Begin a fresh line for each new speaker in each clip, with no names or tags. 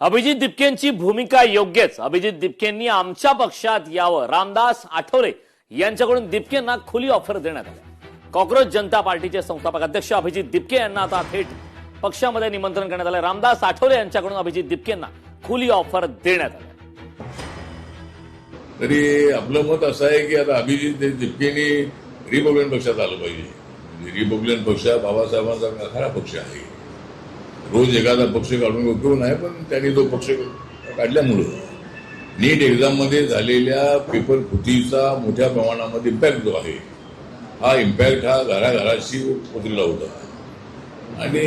अभिजित दिपकेंची भूमिका योग्यच. अभिजित दिपकेंनी आमच्या पक्षात यावं. रामदास आठवले यांच्याकडून दिपकेंना खुली ऑफर देण्यात आली. कॉक्रोच जनता पार्टीचे संस्थापक अध्यक्ष अभिजित दिपके यांना आता थेट पक्षामध्ये निमंत्रण करण्यात आलं. रामदास आठवले यांच्याकडून अभिजित दिपकेंना खुली ऑफर देण्यात आली.
तरी आपलं मत असं आहे की आता अभिजित दिपकेंनी रिपब्लिकन पक्षात आलं पाहिजे. रिपब्लिकन पक्ष बाबासाहेबांचा खरा पक्ष आहे. रोज एखादा पक्ष काढून उपयोग नाही, पण त्यांनी तो पक्ष काढल्यामुळं नीट एक्झाम मध्ये झालेल्या पेपर फुटीचा मोठ्या प्रमाणामध्ये इम्पॅक्ट जो आहे, हा इम्पॅक्ट हा घराघराशी पोचलेला होता आणि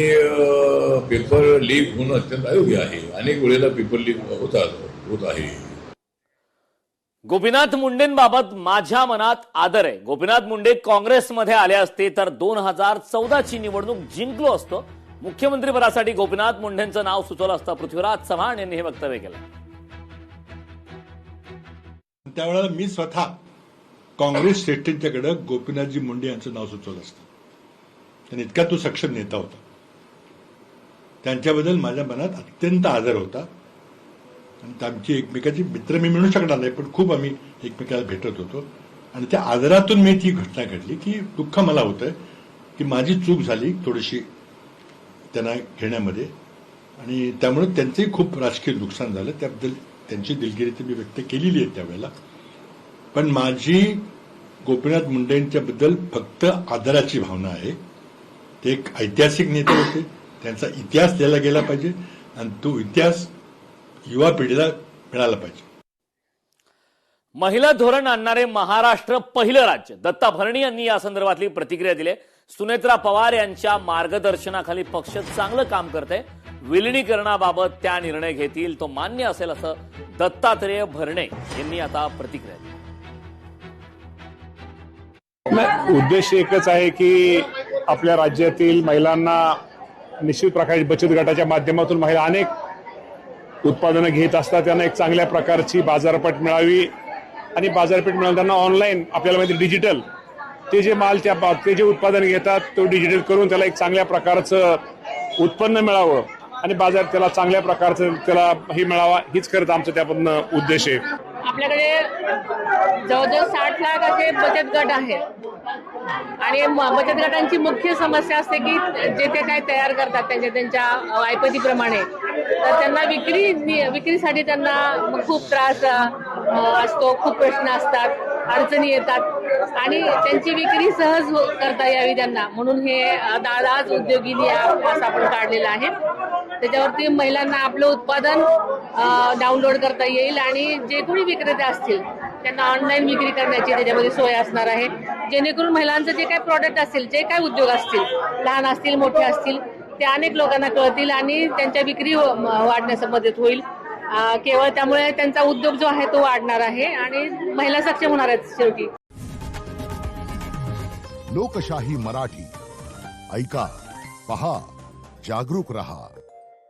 पेपर लीक होणं अत्यंत अयोग्य आहे. अनेक वेळेला पेपर लीक होत आहे.
गोपीनाथ मुंडेंबाबत माझ्या मनात आदर आहे. गोपीनाथ मुंडे काँग्रेसमध्ये आले असते तर 2014ची निवडणूक जिंकलो असतो. मुख्यमंत्रीपदासाठी गोपीनाथ मुंडेंचं नाव सुचवलं असतं. पृथ्वीराज चव्हाण यांनी हे वक्तव्य केलं.
त्यावेळेला मी स्वतः काँग्रेस श्रेष्ठींच्याकडे गोपीनाथजी मुंडे यांचं नाव सुचवलं असतं. आणि इतका तो सक्षम नेता होता. त्यांच्याबद्दल माझ्या मनात अत्यंत आदर होता. आणि आमची एकमेकाची मित्र मी म्हणू शकणार नाही, पण खूप आम्ही एकमेकाला भेटत होतो. आणि त्या आदरातून मी ती घटना घडली की दुःख मला होतं की माझी चूक झाली थोडीशी त्यांना घेण्यामध्ये, आणि त्यामुळे त्यांचंही खूप राजकीय नुकसान झालं. त्याबद्दल त्यांची दिलगिरी मी व्यक्त केलेली आहे त्यावेळेला. पण माझी गोपीनाथ मुंडेंच्याबद्दल फक्त आदराची भावना आहे. ते एक ऐतिहासिक नेते होते. त्यांचा इतिहास लिहिला गेला पाहिजे आणि तो इतिहास युवा पिढीला मिळाला पाहिजे.
महिला धोरण आणणारे महाराष्ट्र पहिलं राज्य. दत्ता भरणे यांनी या संदर्भातली प्रतिक्रिया दिली. सुनेत्रा पवार यांच्या मार्गदर्शनाखाली पक्ष चांगलं काम करते. विलिनीकरणाबाबत त्या निर्णय घेतील तो मान्य असेल असं दत्तात्रेय भरणे यांनी आता प्रतिक्रिया दिली.
उद्देश एकच आहे की आपल्या राज्यातील महिलांना निश्चित प्रकारे बचत गटाच्या माध्यमातून महिला अनेक उत्पादनं घेत असतात. त्यांना एक चांगल्या प्रकारची बाजारपेठ मिळावी आणि बाजारपेठ मिळाल्यानं ऑनलाईन आपल्याला माहिती डिजिटल ते जे माल ते जे उत्पादन घेतात तो डिजिटल करून त्याला एक चांगल्या प्रकारचं उत्पन्न मिळावं आणि बाजार त्याला चांगल्या प्रकारचं त्याला हे मिळावा, हीच करत आमचा त्यापासून उद्देश आहे.
आपल्याकडे जवळजवळ 60 लाख असे बचत गट आहेत आणि बचत गटांची मुख्य समस्या असते की जे ते काय तयार करतात त्यांच्या ऐपतीप्रमाणे, तर त्यांना विक्रीसाठी त्यांना खूप त्रास असतो, खूप प्रश्न असतात, अडचणी येतात आणि त्यांची विक्री सहज करता यावी त्यांना, म्हणून हे दादाज उद्योगिनी असं आपण काढलेलं आहे. त्याच्यावरती महिलांना आपलं उत्पादन डाउनलोड करता येईल आणि जे कोणी विक्रेते असतील त्यांना ऑनलाईन विक्री करण्याची त्याच्यामध्ये सोय असणार आहे, जेणेकरून महिलांचं जे काही प्रॉडक्ट असतील, जे काही उद्योग असतील, लहान असतील मोठे असतील, ते अनेक लोकांना कळतील आणि त्यांच्या विक्री वाढण्यास मदत होईल. केवळ त्यामुळे त्यांचा उद्योग जो आहे तो वाढणार आहे आणि महिला सक्षम होणार आहेत. शेवटी
लोकशाही मराठी ऐका, पहा, जागरूक रहा.